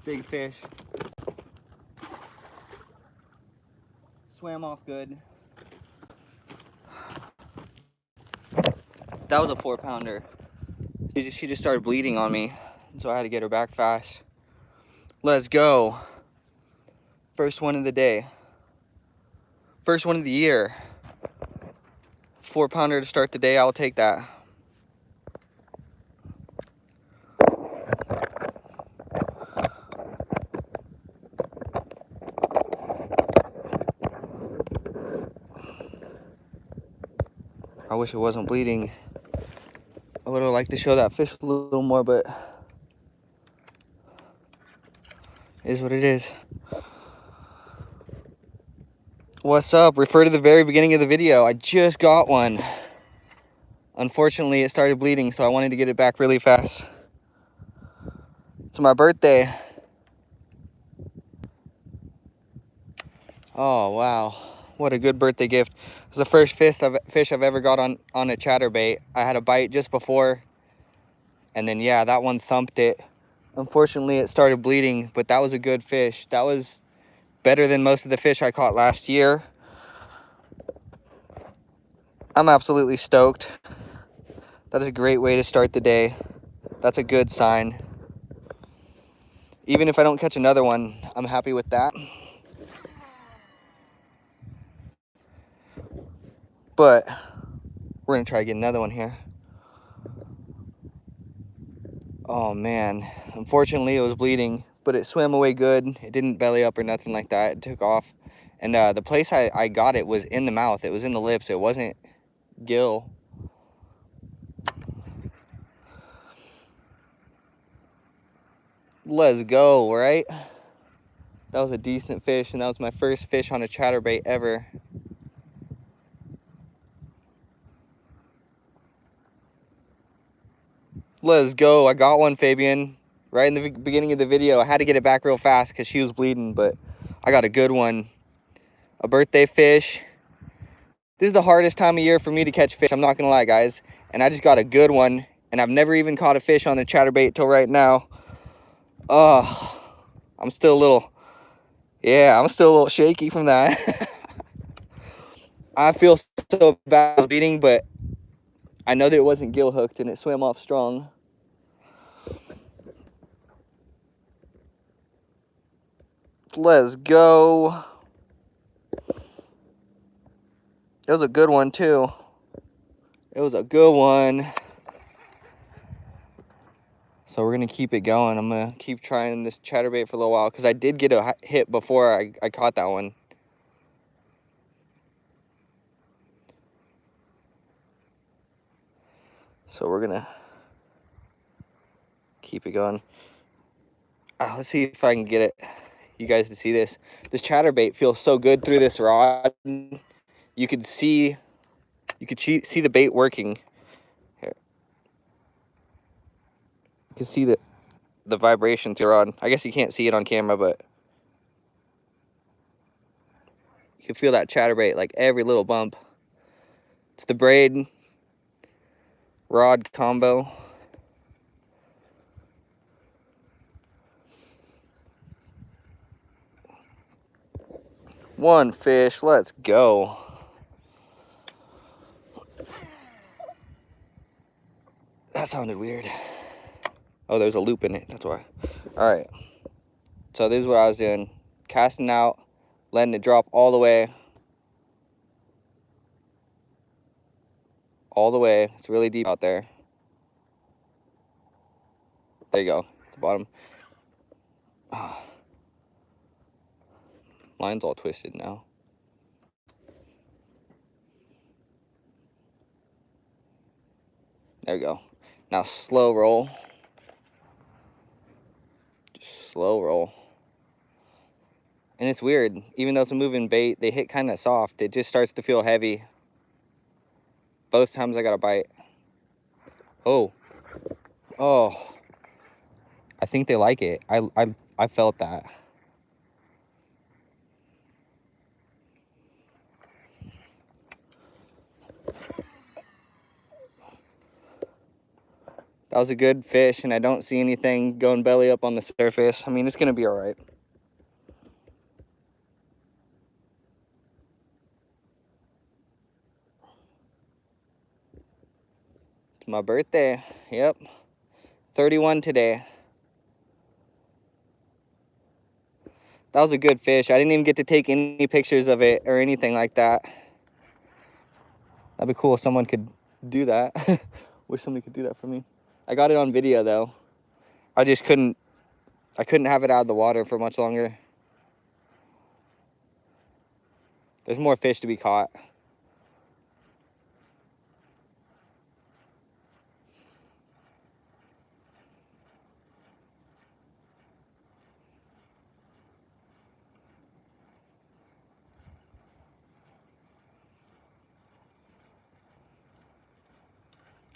Big fish. Swam off good. That was a 4-pounder. She just started bleeding on me, so I had to get her back fast. Let's go. First one of the day. First one of the year. 4-pounder to start the day, I'll take that. I wish it wasn't bleeding. I would have liked to show that fish a little more, but it is what it is. What's up? Refer to the very beginning of the video. I just got one. Unfortunately, it started bleeding, so I wanted to get it back really fast. It's my birthday. Oh, wow. What a good birthday gift. It's the first fish I've ever got on a chatterbait. I had a bite just before, and then, yeah, that one thumped it. Unfortunately, it started bleeding, but that was a good fish. That was better than most of the fish I caught last year. I'm absolutely stoked. That is a great way to start the day. That's a good sign. Even if I don't catch another one, I'm happy with that. But we're gonna try to get another one here. Oh man, unfortunately it was bleeding, but it swam away good. It didn't belly up or nothing like that. It took off. And the place I got it was in the mouth. It was in the lips. It wasn't gill. Let's go, right? That was a decent fish, and that was my first fish on a chatterbait ever. Let's go. I got one, Fabian. Right in the beginning of the video. I had to get it back real fast because she was bleeding, but I got a good one. A birthday fish. This is the hardest time of year for me to catch fish, I'm not gonna lie, guys. And I just got a good one, and I've never even caught a fish on a chatterbait till right now. Oh, I'm still a little, yeah, I'm still a little shaky from that. I feel so bad bleeding, but I know that it wasn't gill hooked and it swam off strong. Let's go. It was a good one too. It was a good one. So we're gonna keep it going. I'm gonna keep trying this chatterbait for a little while because I did get a hit before I caught that one. So we're gonna keep it going. Let's see if I can get it, you guys, to see this. This chatterbait feels so good through this rod. You could see the bait working. Here. You can see the vibration through the rod. I guess you can't see it on camera, but you can feel that chatterbait, like every little bump. It's the braid rod combo. One fish, let's go. That sounded weird. Oh, there's a loop in it, that's why. All right, so this is what I was doing. Casting out, letting it drop all the way. All the way. It's really deep out there. There you go, at the bottom. Mine's all twisted now. There we go. Now slow roll. Just slow roll. And it's weird, even though it's a moving bait, they hit kind of soft. It just starts to feel heavy. Both times I got a bite. Oh. Oh. I think they like it. I felt that. That was a good fish, and I don't see anything going belly up on the surface. I mean, it's gonna be all right. It's my birthday. Yep. 31 today. That was a good fish. I didn't even get to take any pictures of it or anything like that. That'd be cool if someone could do that. Wish somebody could do that for me. I got it on video though. I just couldn't have it out of the water for much longer. There's more fish to be caught.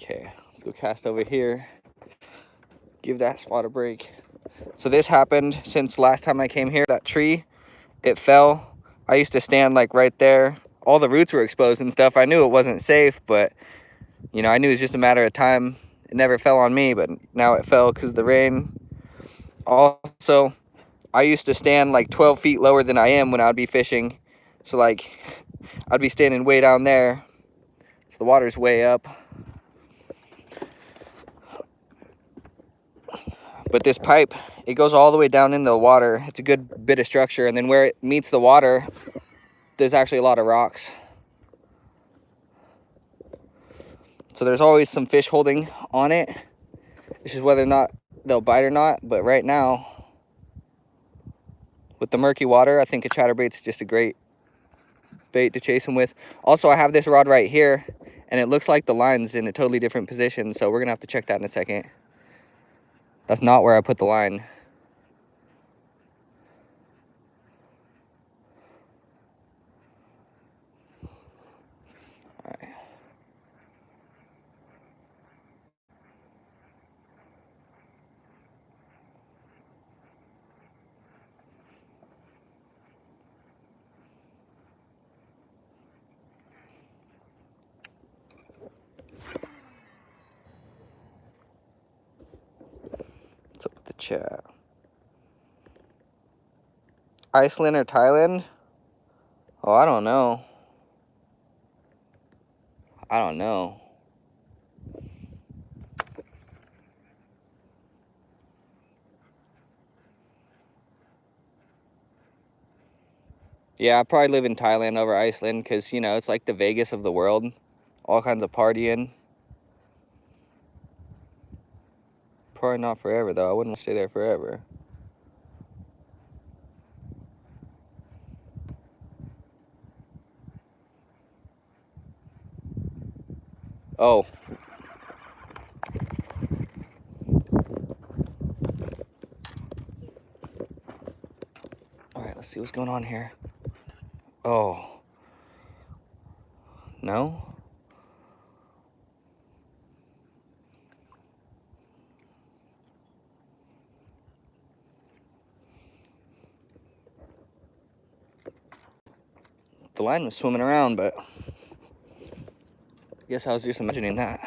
Okay, let's go cast over here. Give that spot a break. So this happened since last time I came here. That tree, it fell. I used to stand like right there. All the roots were exposed and stuff. I knew it wasn't safe, but you know, I knew it was just a matter of time. It never fell on me, but now it fell because of the rain. Also, I used to stand like 12 feet lower than I am when I'd be fishing. So like, I'd be standing way down there. So the water's way up. But this pipe, it goes all the way down into the water. It's a good bit of structure. And then where it meets the water, there's actually a lot of rocks. So there's always some fish holding on it. It's just whether or not they'll bite or not. But right now, with the murky water, I think a chatterbait's just a great bait to chase them with. Also, I have this rod right here, and it looks like the line's in a totally different position. So we're gonna have to check that in a second. That's not where I put the line. All right. What's up with the chat? Iceland or Thailand? Oh, I don't know. I don't know. Yeah, I probably live in Thailand over Iceland because, you know, it's like the Vegas of the world. All kinds of partying. Probably not forever, though. I wouldn't stay there forever. Oh. All right, let's see what's going on here. Oh. No? The line was swimming around, but I guess I was just imagining that.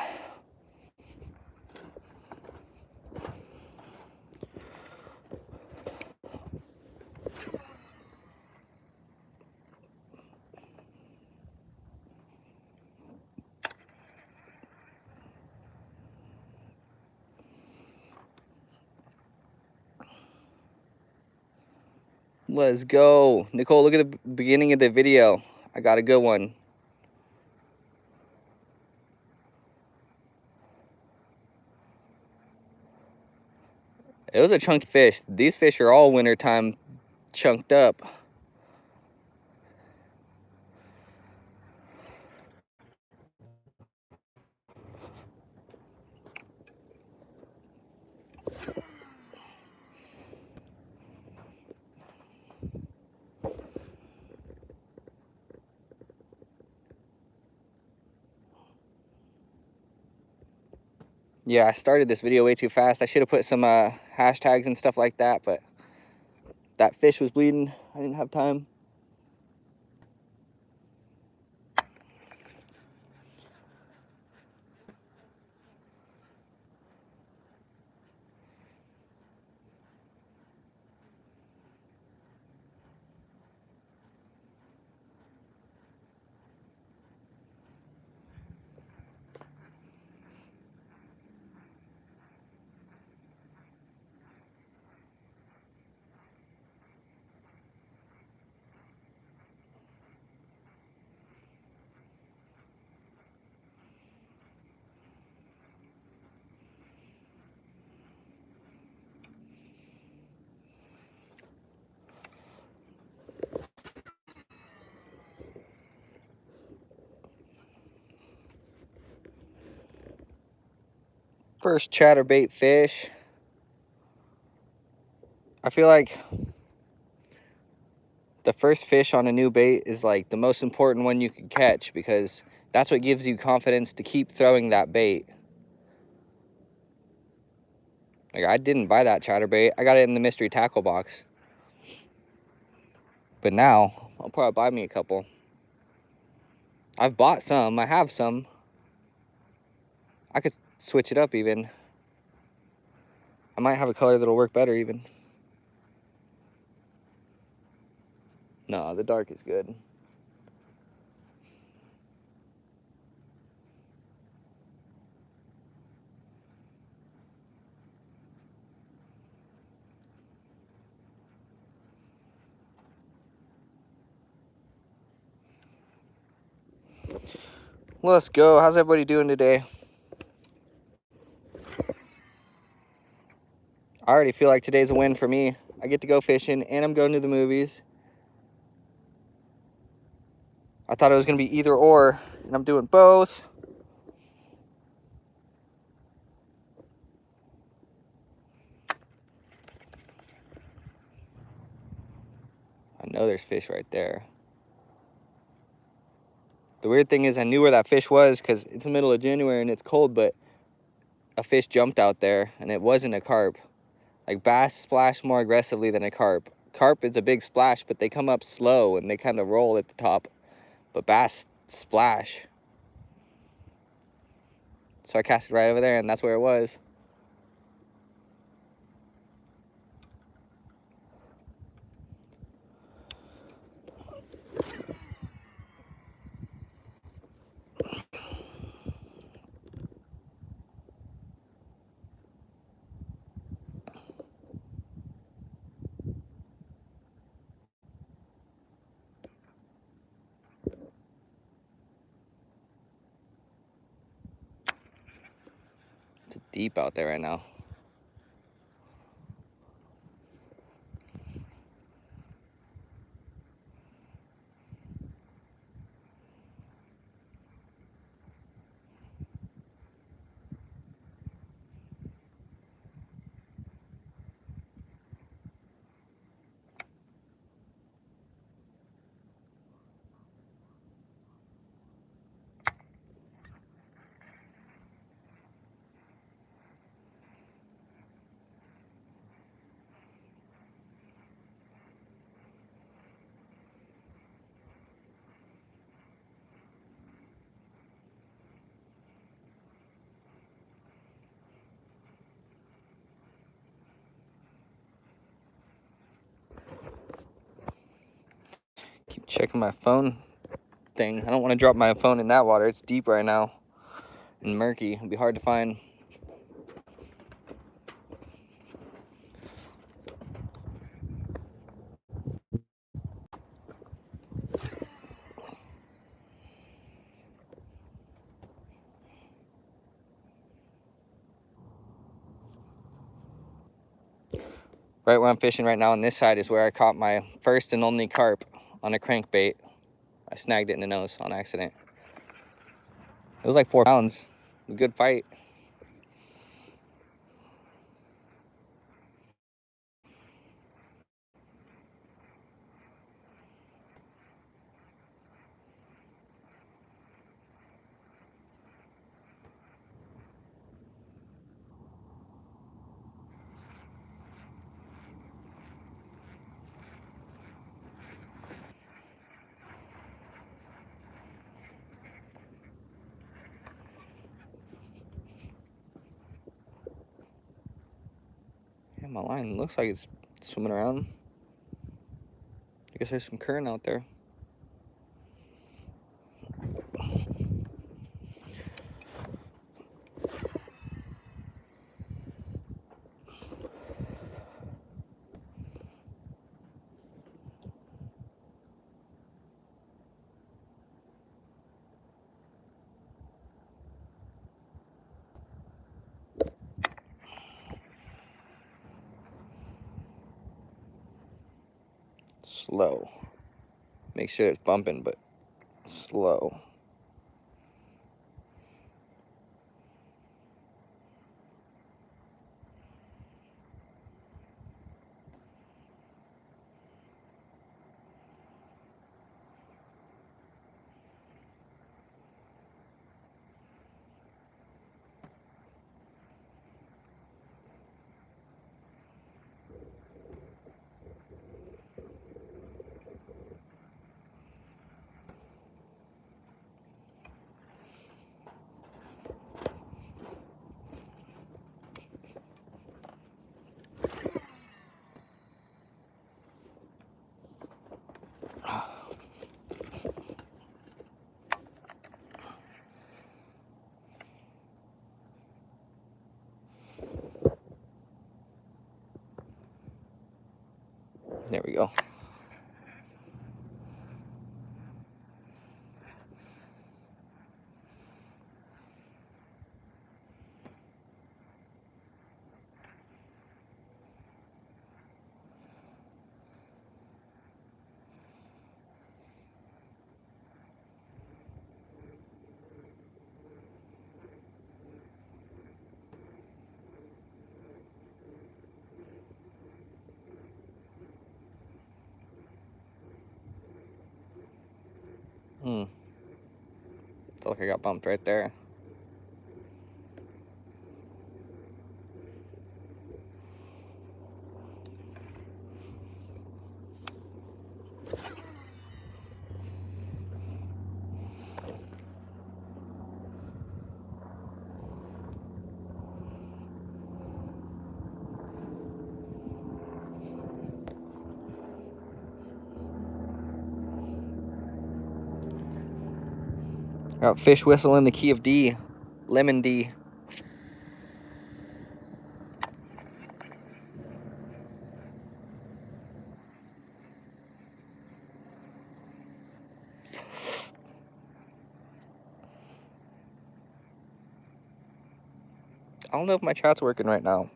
Let's go. Nicole, look at the beginning of the video. I got a good one. It was a chunky fish. These fish are all wintertime chunked up. Yeah, I started this video way too fast. I should have put some hashtags and stuff like that, but that fish was bleeding. I didn't have time. First chatterbait fish. I feel like the first fish on a new bait is like the most important one you can catch, because that's what gives you confidence to keep throwing that bait. Like, I didn't buy that chatterbait. I got it in the mystery tackle box. But now, I'll probably buy me a couple. I've bought some. I have some. I could switch it up even. I might have a color that'll work better even. No, the dark is good. Let's go. How's everybody doing today? I already feel like today's a win for me. I get to go fishing and I'm going to the movies. I thought it was going to be either or, and I'm doing both. I know there's fish right there. The weird thing is I knew where that fish was because it's the middle of January and it's cold, but a fish jumped out there and it wasn't a carp. Like, bass splash more aggressively than a carp. Carp is a big splash, but they come up slow and they kind of roll at the top. But bass splash. So I cast it right over there and that's where it was. It's deep out there right now. Keep checking my phone thing. I don't want to drop my phone in that water. It's deep right now and murky. It'll be hard to find. Right where I'm fishing right now on this side is where I caught my first and only carp on a crankbait. I snagged it in the nose on accident. It was like 4 pounds. A good fight. Yeah, my line looks like it's swimming around. I guess there's some current out there. Slow. Make sure it's bumping, but slow. There we go. Feel like I got bumped right there. Got fish whistle in the key of D, lemon D. I don't know if my chat's working right now.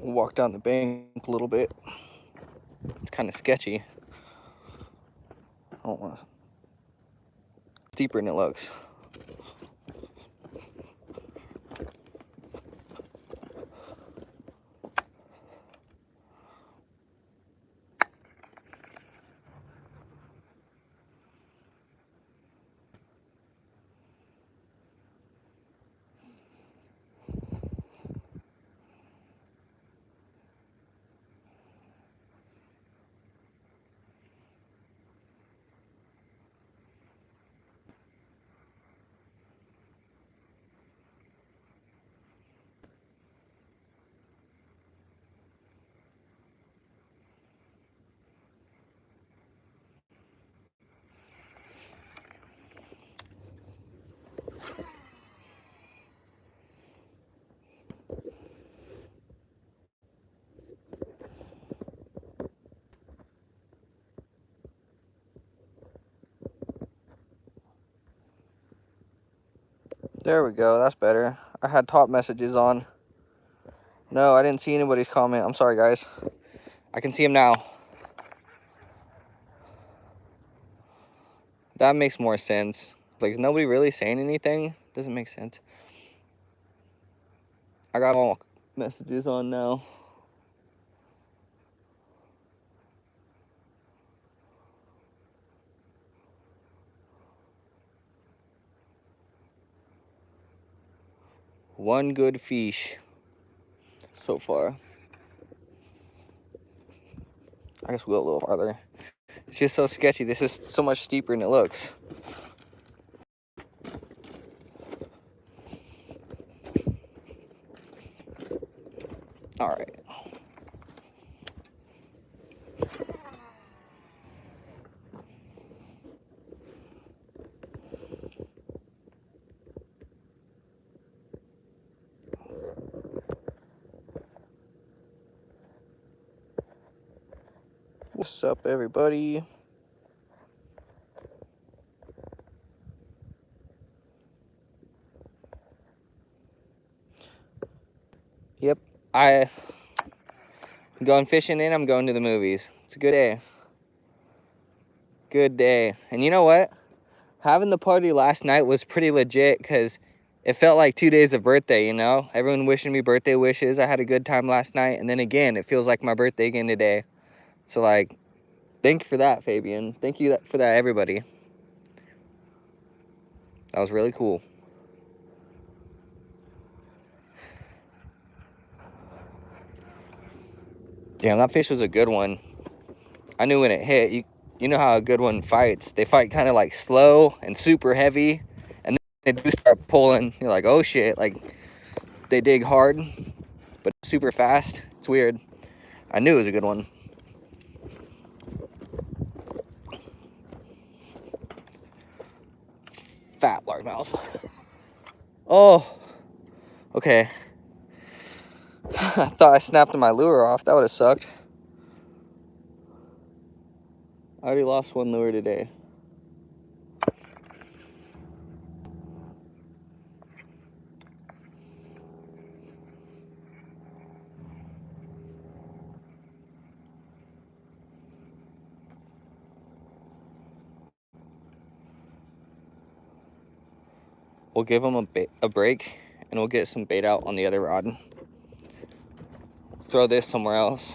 Walk down the bank a little bit. It's kind of sketchy. I don't want to. Deeper than it looks. There we go, that's better. I had top messages on. No, I didn't see anybody's comment. I'm sorry, guys. I can see them now. That makes more sense. Like, is nobody really saying anything? Doesn't make sense. I got all messages on now. One good fish so far. I guess we'll go a little farther. It's just so sketchy. This is so much steeper than it looks. All right. What's up, everybody? Yep, I'm going fishing and I'm going to the movies. It's a good day. Good day. And you know what? Having the party last night was pretty legit because it felt like 2 days of birthday, you know? Everyone wishing me birthday wishes. I had a good time last night. And then again, it feels like my birthday again today. So, like, thank you for that, Fabian. Thank you for that, everybody. That was really cool. Damn, that fish was a good one. I knew when it hit. You know how a good one fights. They fight kind of like slow and super heavy. And then they do start pulling. You're like, oh shit. Like, they dig hard, but super fast. It's weird. I knew it was a good one. Fat largemouth. Oh, okay. I thought I snapped my lure off. That would have sucked. I already lost one lure today. We'll give him a break, and we'll get some bait out on the other rod. Throw this somewhere else.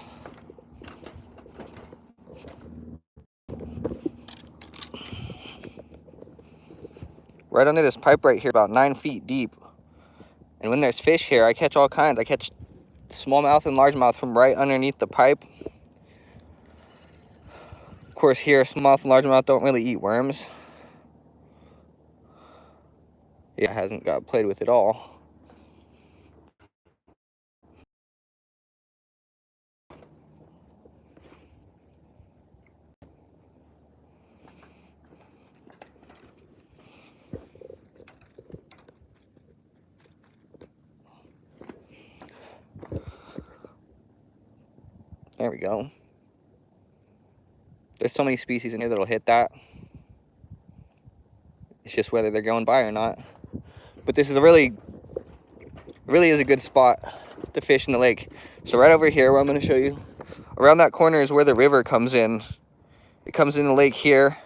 Right under this pipe right here, about 9 feet deep. And when there's fish here, I catch all kinds. I catch smallmouth and largemouth from right underneath the pipe. Of course, here, smallmouth and largemouth don't really eat worms. Yeah, hasn't got played with at all. There we go. There's so many species in here that'll hit that. It's just whether they're going by or not. But this is really is a good spot to fish in the lake. So right over here, where I'm going to show you, around that corner is where the river comes in. It comes in the lake here.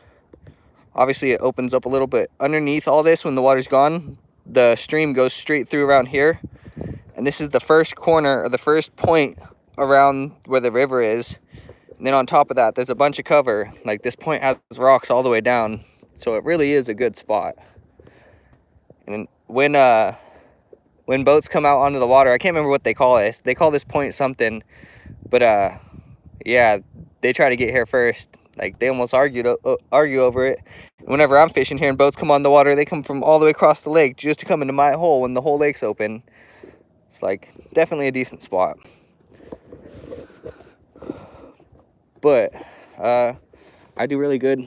Obviously, it opens up a little bit. Underneath all this, when the water's gone, the stream goes straight through around here. And this is the first corner, or the first point around where the river is. And then on top of that, there's a bunch of cover. Like, this point has rocks all the way down. So it really is a good spot. And when boats come out onto the water, I can't remember what they call this. They call this point something. But yeah, they try to get here first. Like, they almost argue over it. Whenever I'm fishing here and boats come on the water, they come from all the way across the lake just to come into my hole when the whole lake's open. It's like definitely a decent spot. But I do really good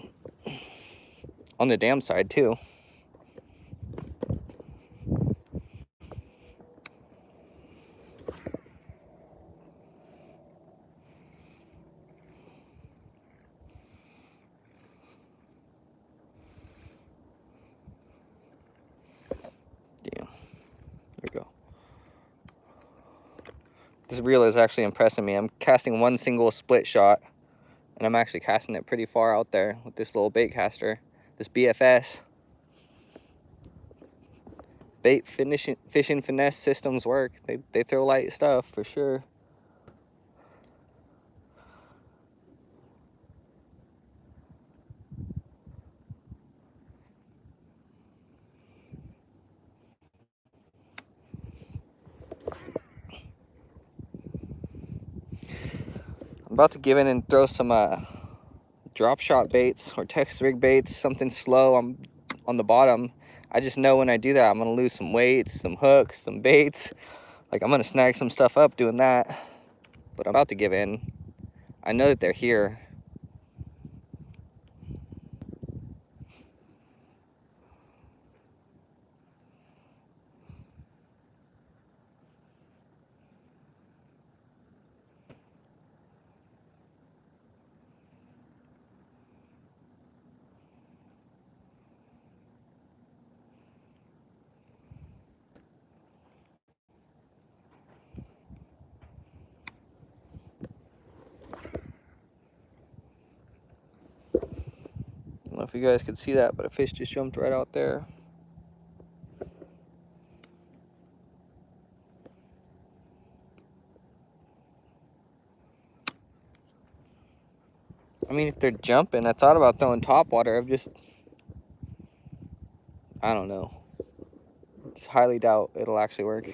on the dam side too. Damn. There we go. This reel is actually impressing me. I'm casting one single split shot, and I'm actually casting it pretty far out there with this little bait caster, this BFS. Bait fishing finesse systems work. They throw light stuff for sure. I'm about to give in and throw some drop shot baits or text rig baits, something slow on the bottom, I just know when I do that, I'm gonna lose some weights, some hooks, some baits. Like, I'm gonna snag some stuff up doing that, but I'm about to give in. I know that they're here. I don't know if you guys could see that, but a fish just jumped right out there. I mean, if they're jumping, I thought about throwing top water. I don't know. Just highly doubt it'll actually work.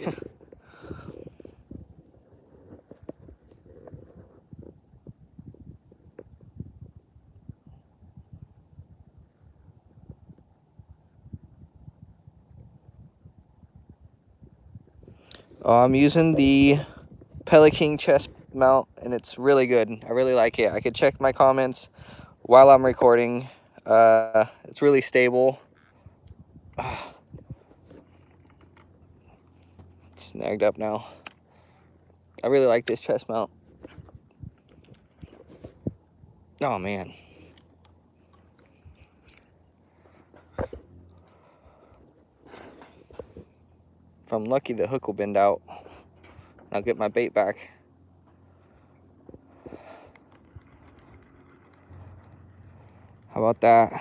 I'm using the Pelican chest mount, and it's really good. I really like it. I could check my comments while I'm recording. It's really stable. It's snagged up now. I really like this chest mount. Oh man. If I'm lucky, the hook will bend out. I'll get my bait back. How about that?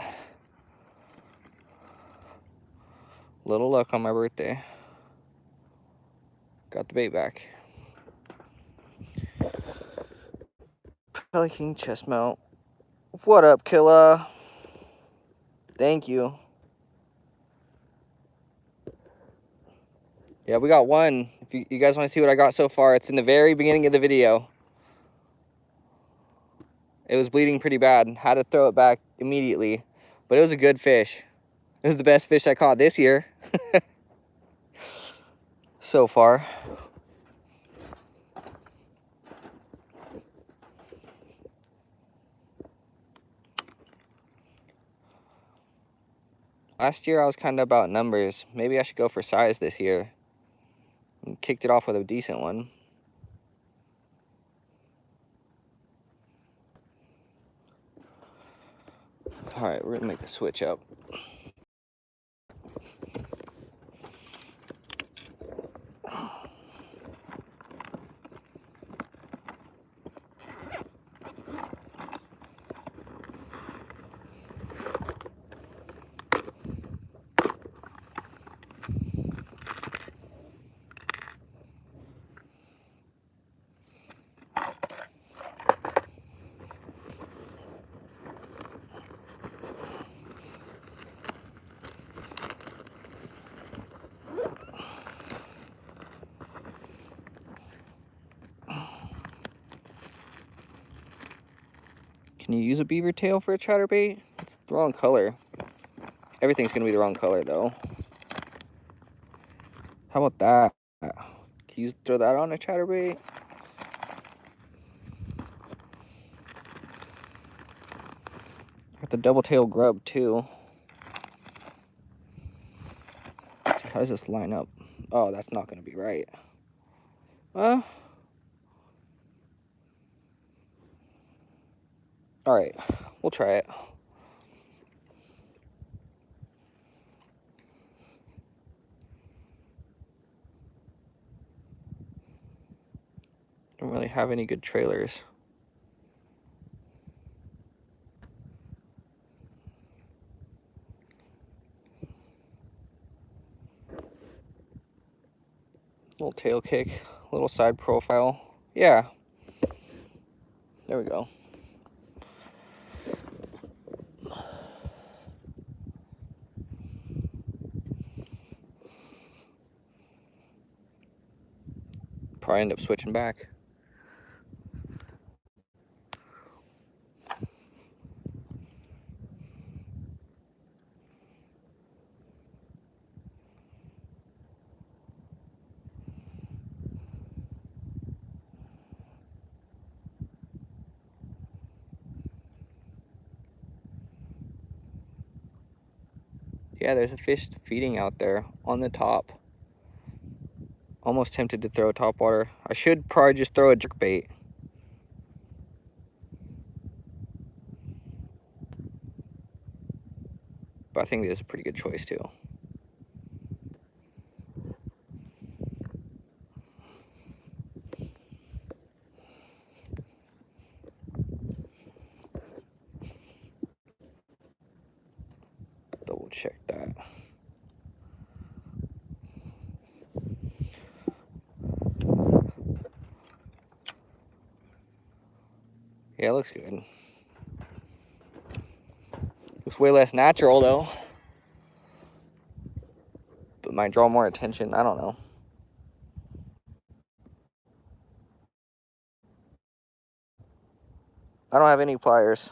Little luck on my birthday. Got the bait back. Pelican chest mount. What up, Killa? Thank you. Yeah, we got one. If you guys want to see what I got so far, it's in the very beginning of the video. It was bleeding pretty bad. Had to throw it back immediately. But it was a good fish. It was the best fish I caught this year. So far. Last year I was kind of about numbers. Maybe I should go for size this year. And kicked it off with a decent one. Alright, we're gonna make a switch up. Can you use a beaver tail for a chatterbait? It's the wrong color. Everything's gonna be the wrong color though. How about that? Can you throw that on a chatterbait? Got the double tail grub too. Let's see, how does this line up? Oh, that's not gonna be right. Alright, we'll try it. Don't really have any good trailers. Little tail kick, little side profile. Yeah. There we go. Probably end up switching back. Yeah, there's a fish feeding out there on the top. Almost tempted to throw a topwater. I should probably just throw a jerkbait. But I think this is a pretty good choice too. Double check that. Yeah, it looks good. Looks way less natural though. But might draw more attention, I don't know. I don't have any pliers.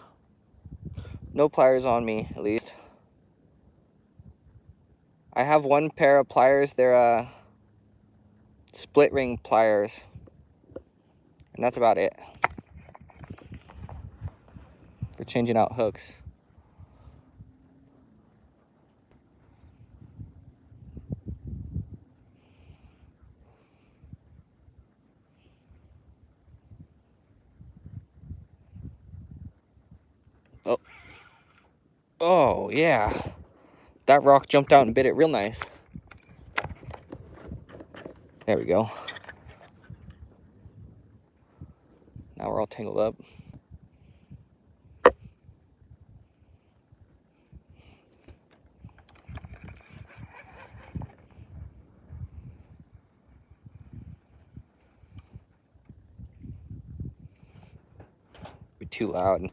No pliers on me, at least. I have one pair of pliers. They're split ring pliers. And that's about it. For changing out hooks. Oh. Oh, yeah. That rock jumped out and bit it real nice. There we go. Now we're all tangled up. Be too loud.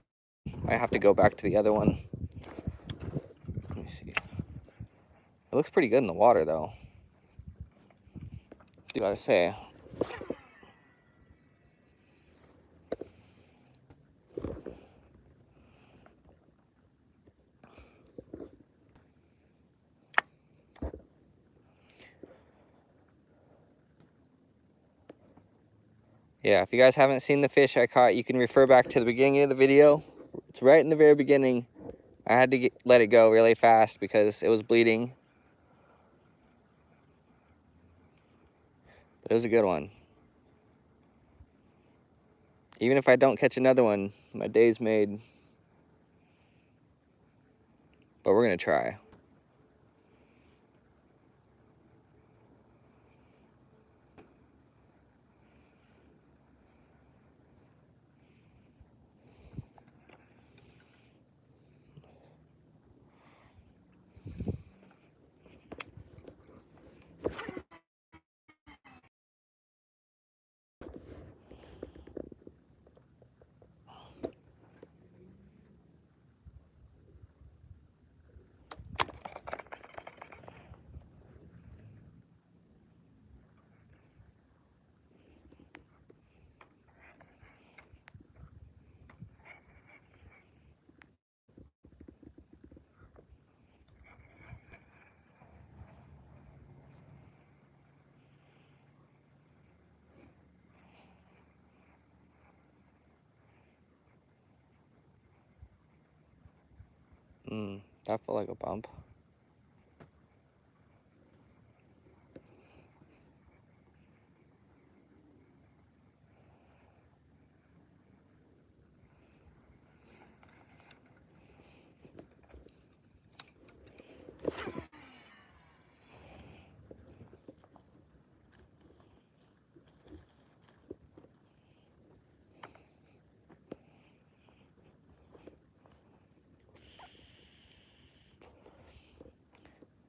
I have to go back to the other one. Let me see. It looks pretty good in the water though. You gotta say. Yeah, if you guys haven't seen the fish I caught, you can refer back to the beginning of the video. It's right in the very beginning. I had to let it go really fast because it was bleeding. But it was a good one. Even if I don't catch another one, my day's made. But we're gonna try. That felt like a bump.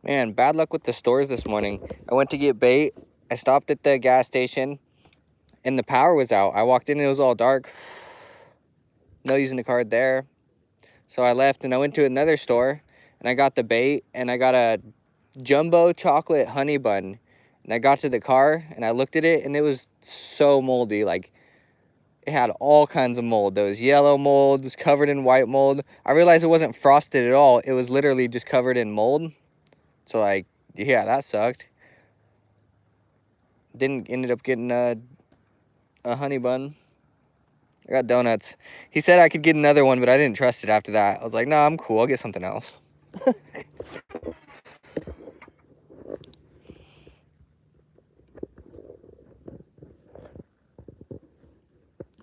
Man, bad luck with the stores this morning. I went to get bait. I stopped at the gas station and the power was out. I walked in and it was all dark. No using the card there. So I left and I went to another store and I got the bait and I got a jumbo chocolate honey bun. And I got to the car and I looked at it and it was so moldy. Like, it had all kinds of mold. There was yellow mold, just covered in white mold. I realized it wasn't frosted at all. It was literally just covered in mold. So like, yeah, that sucked. Ended up getting a honey bun. I got donuts. He said I could get another one, but I didn't trust it after that. I was like, no, I'm cool. I'll get something else.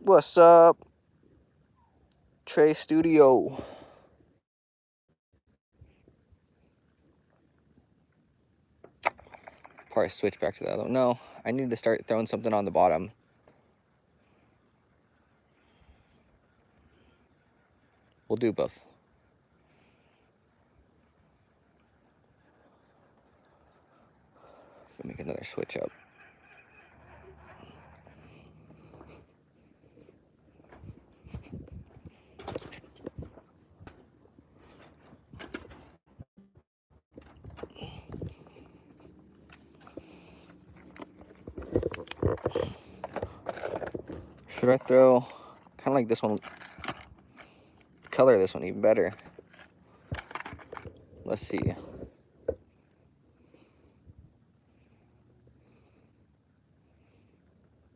What's up, Trey Studio? Probably switch back to the other one. No, I need to start throwing something on the bottom. We'll do both. Make another switch up. Should I throw kind of like this one? Color this one even better. Let's see.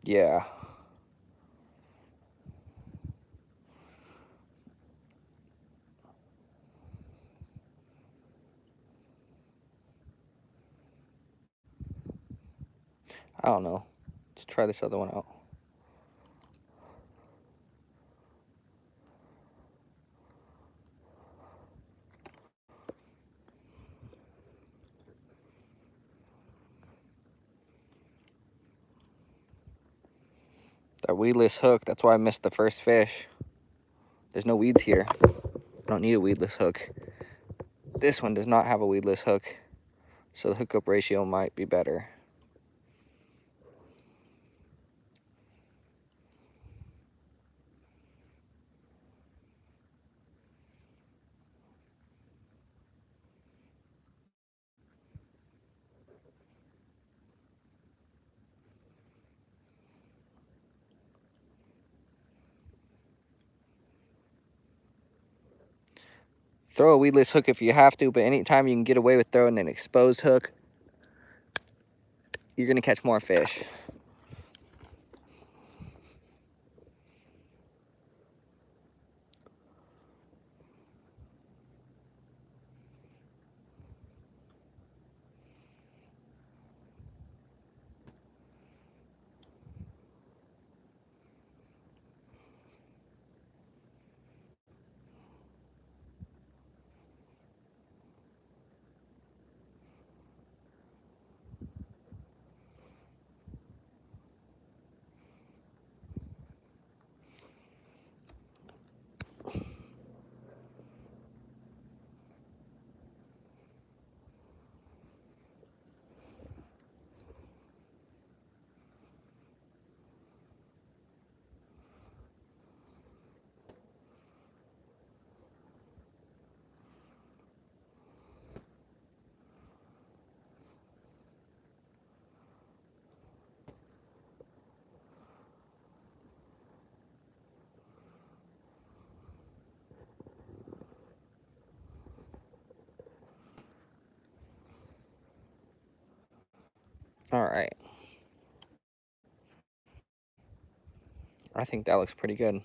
Yeah. I don't know. Let's try this other one out. That weedless hook, that's why I missed the first fish. There's no weeds here. I don't need a weedless hook. This one does not have a weedless hook, so the hookup ratio might be better. Throw a weedless hook if you have to, but anytime you can get away with throwing an exposed hook, you're gonna catch more fish. All right. I think that looks pretty good.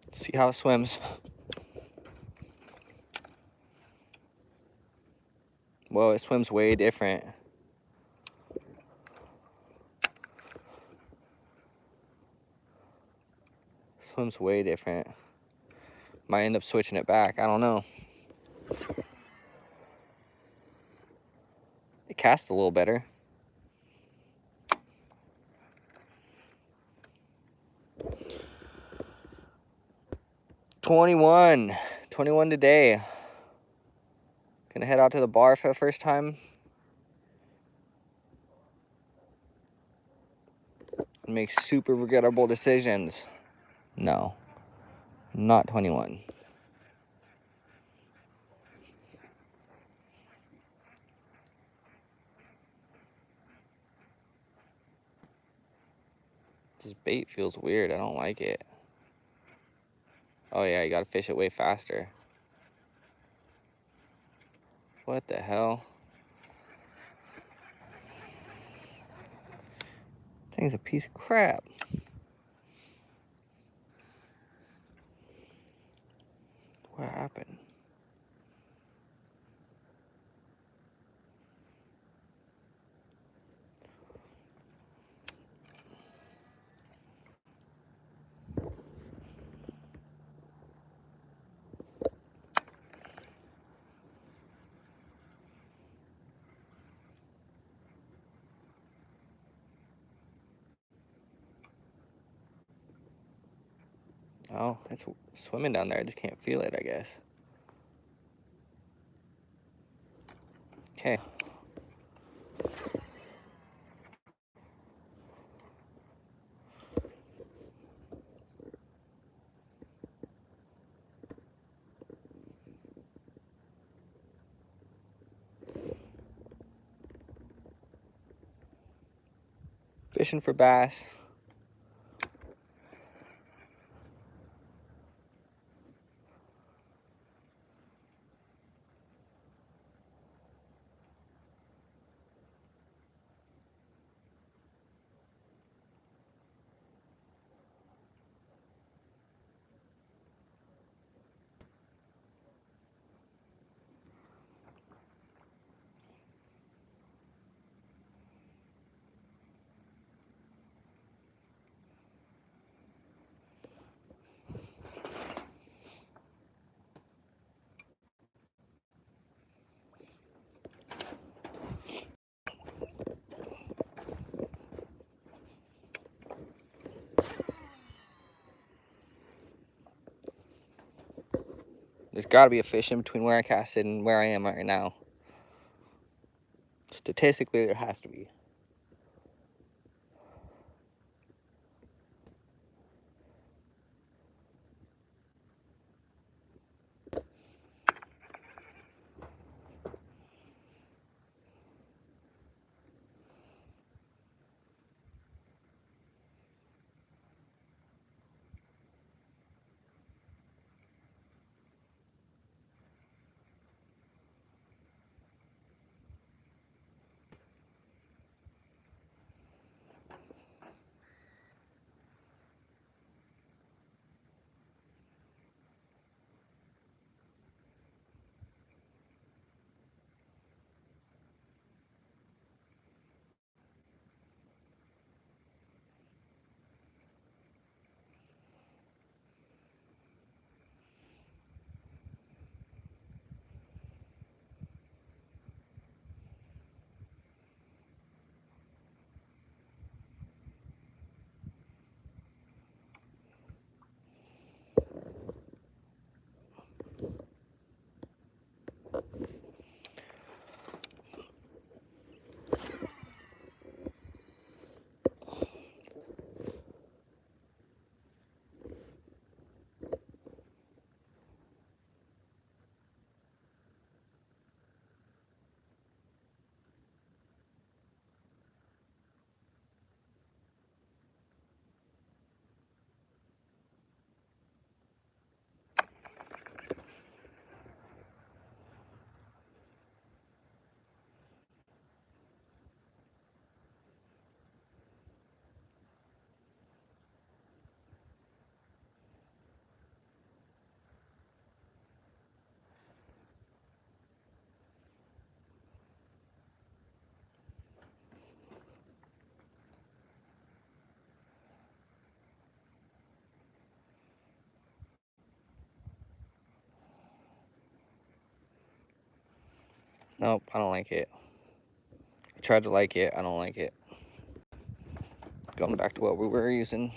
Let's see how it swims. Whoa, it swims way different. Swims way different. Might end up switching it back. I don't know. It casts a little better. $21 today. Gonna head out to the bar for the first time. And make super regrettable decisions. No, not 21. This bait feels weird. I don't like it. Oh yeah, you gotta fish it way faster. What the hell? Thing's a piece of crap. What happened? Oh, it's swimming down there. I just can't feel it, I guess. Okay. Fishing for bass. There's got to be a fish in between where I casted and where I am right now. Statistically, there has to be. Nope, I don't like it. I tried to like it, I don't like it. Going back to what we were using.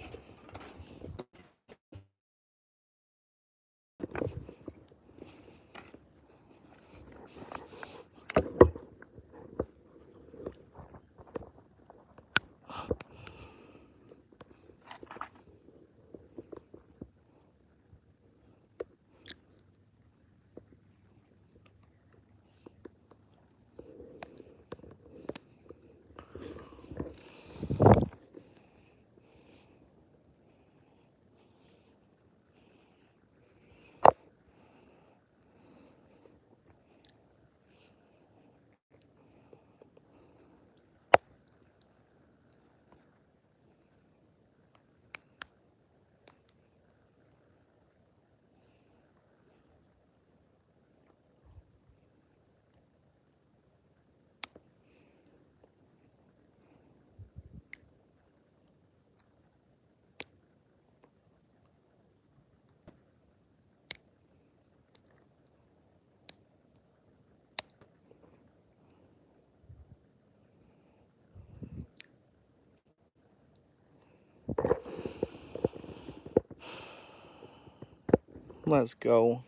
Let's go.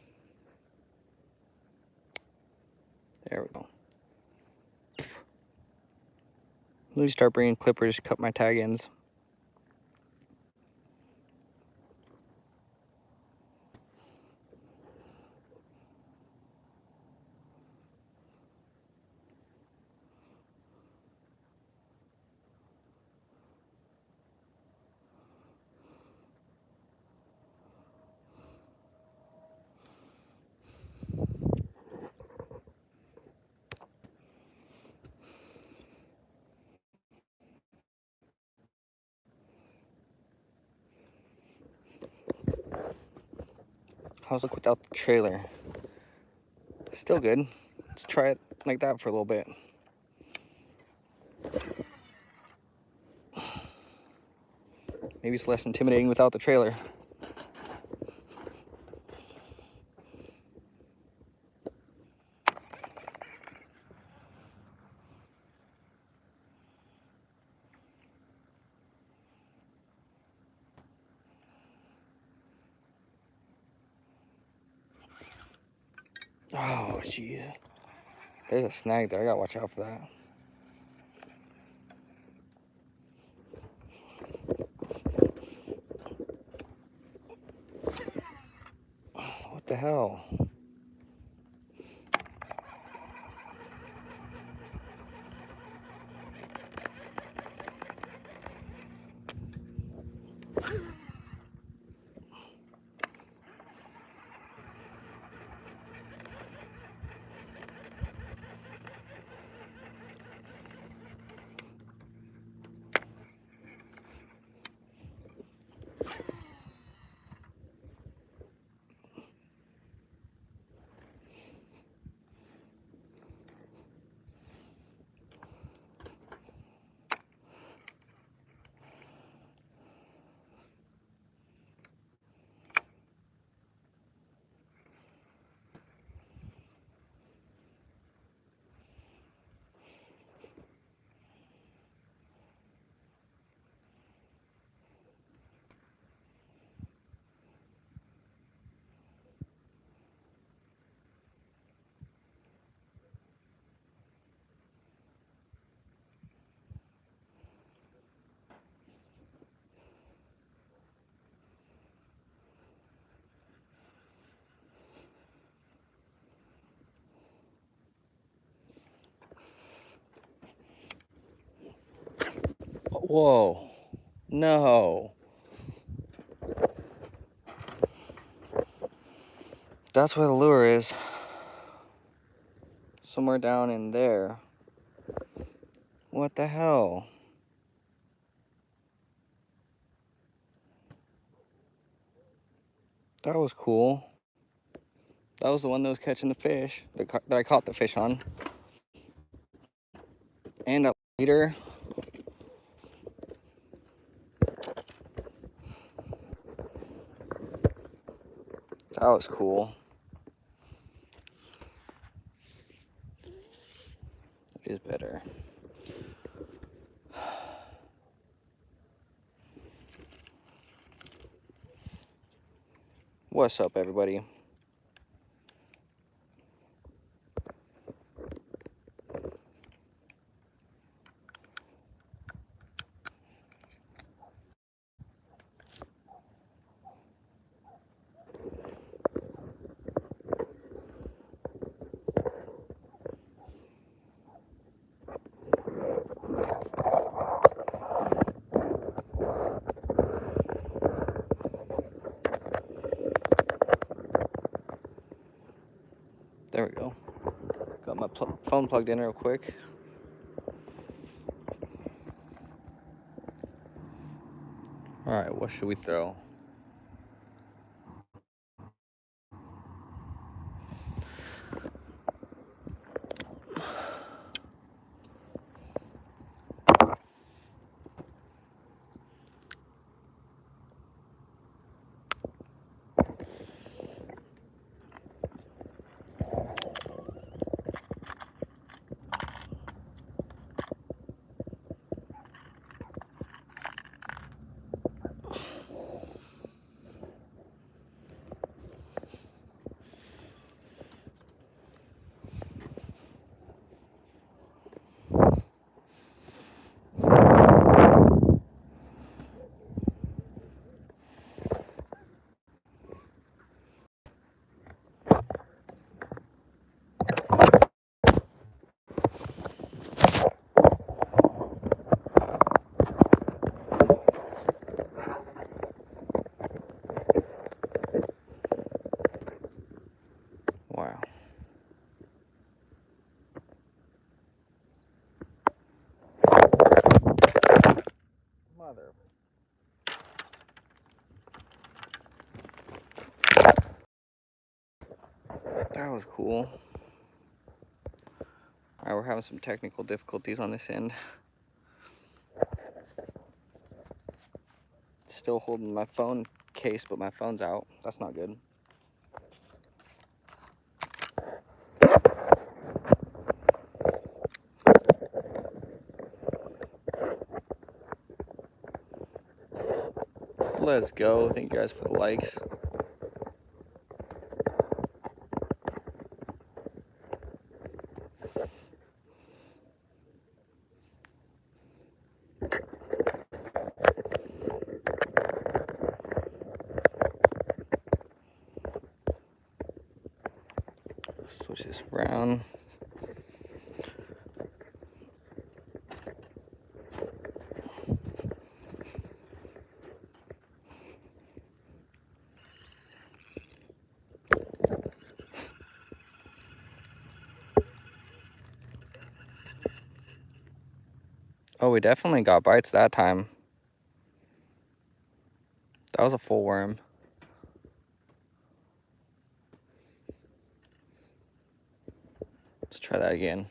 There we go. Let me start bringing clippers, cut my tag ends. How's it look without the trailer? Still good. Let's try it like that for a little bit. Maybe it's less intimidating without the trailer. Oh, jeez. There's a snag there. I gotta watch out for that. What the hell? Whoa. No. That's where the lure is. Somewhere down in there. What the hell? That was cool. That was the one that was catching the fish, that I caught the fish on. And a leader. That was cool. It is better. What's up, everybody? There we go. Got my phone plugged in real quick. All right, what should we throw? Wow. Mother. That was cool. Alright, we're having some technical difficulties on this end. Still holding my phone case, but my phone's out. That's not good. Let's go. Thank you guys for the likes. Switch this around. Oh, we definitely got bites that time. That was a full worm. Let's try that again.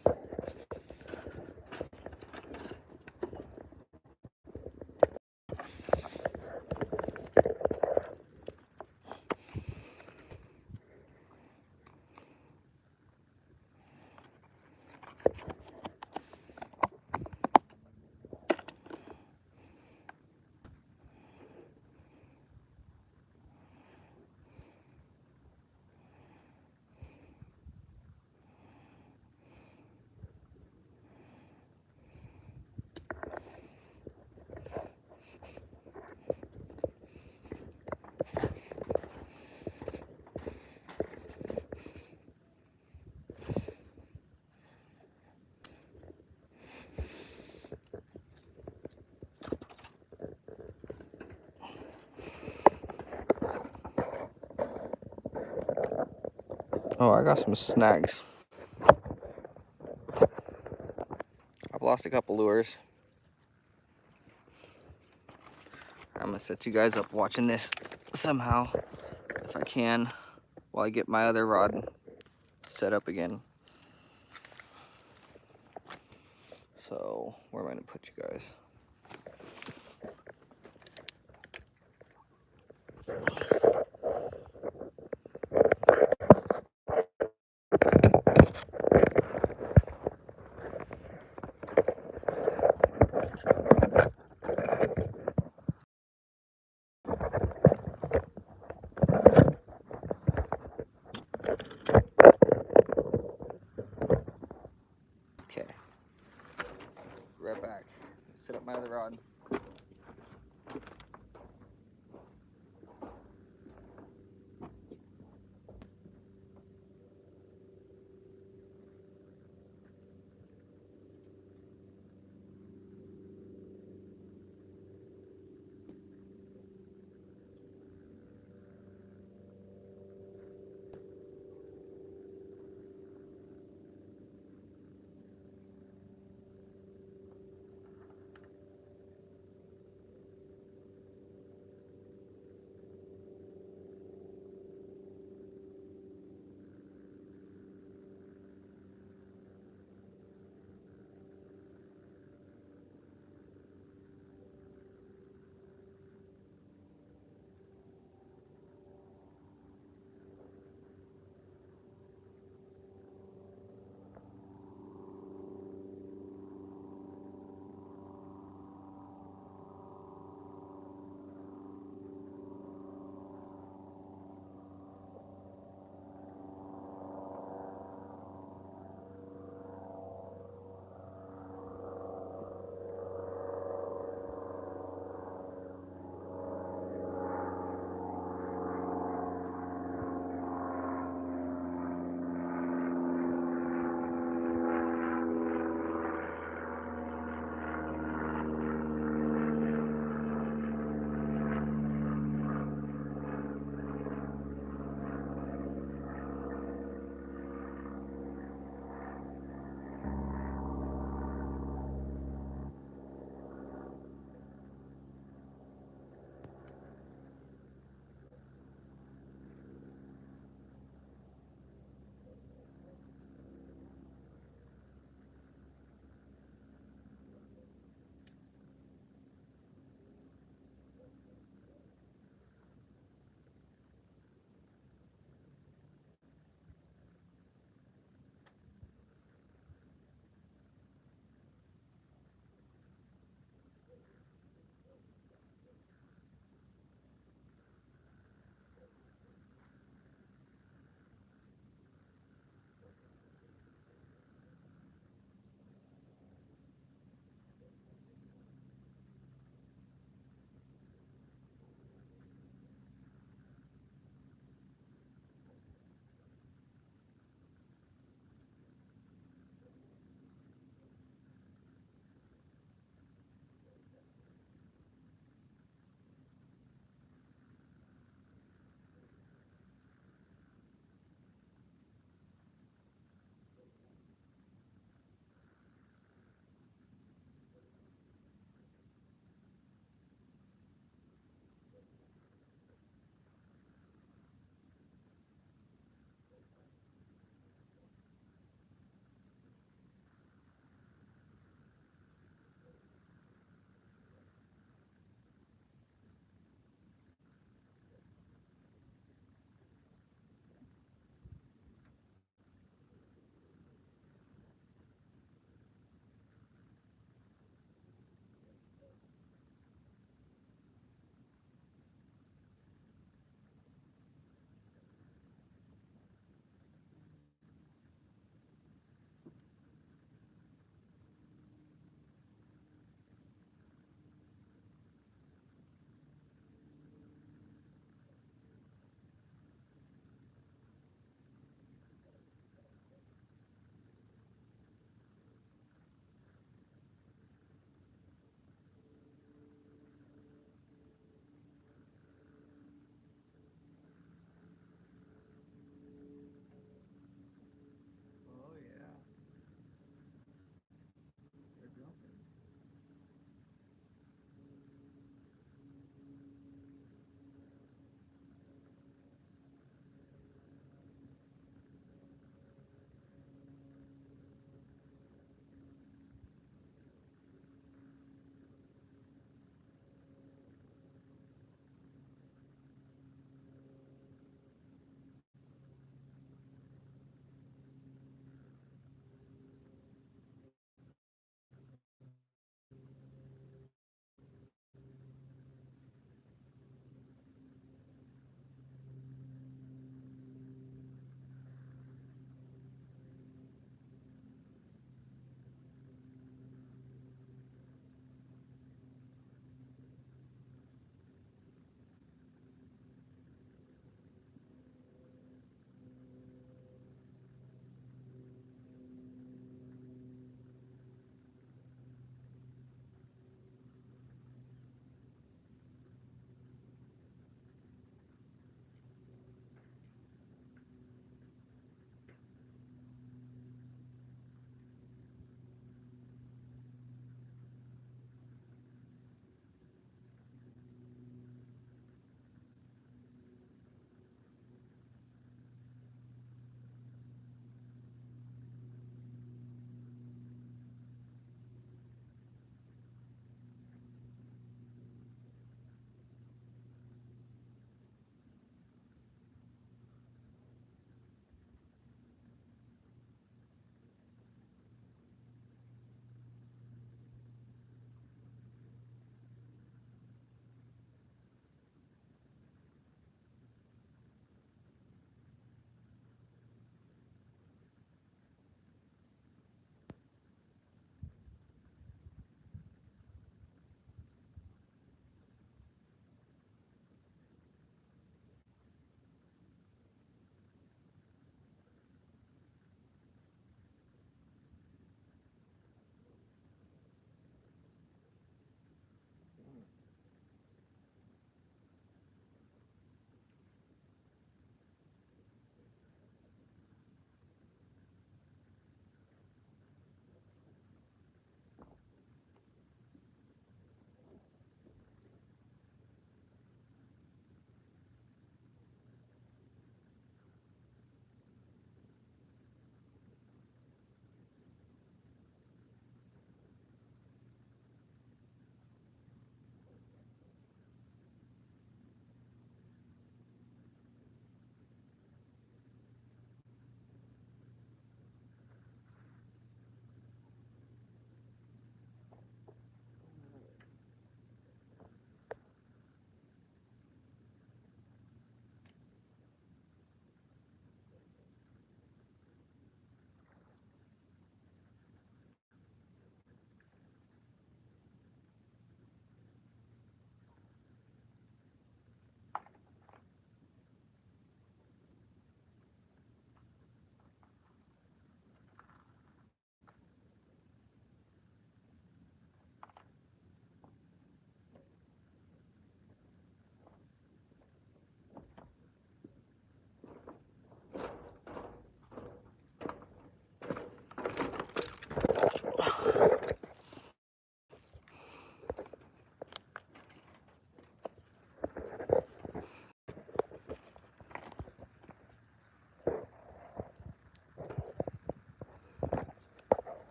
Oh, I got some snags. I've lost a couple lures. I'm gonna set you guys up watching this somehow, if I can, while I get my other rod set up again. So, where am I gonna put you guys? Okay. Right back. Set up my other rod.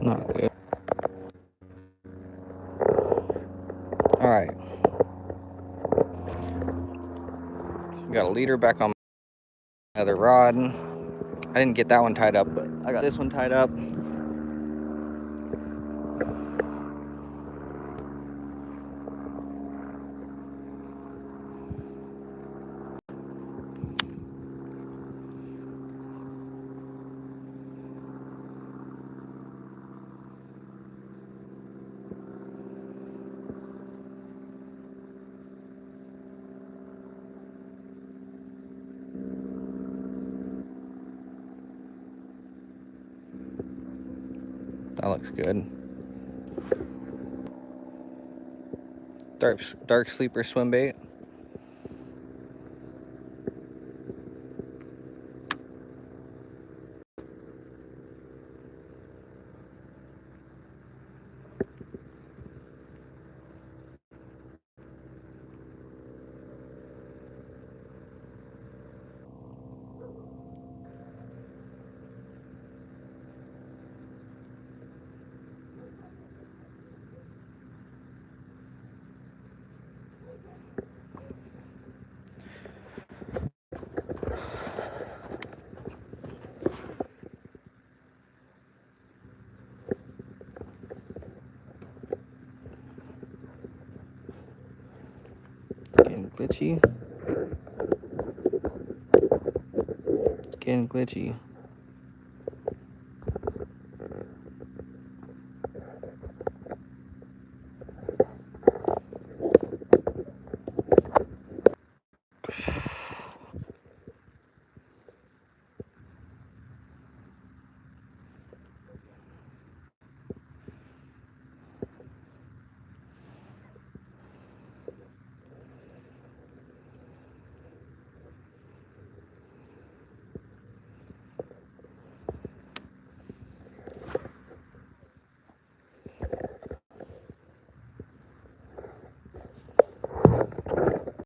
Not good. All right. Got a leader back on another rod. I didn't get that one tied up, but I got this one tied up. That looks good. Dark sleeper swim bait. Getting glitchy. It's getting glitchy.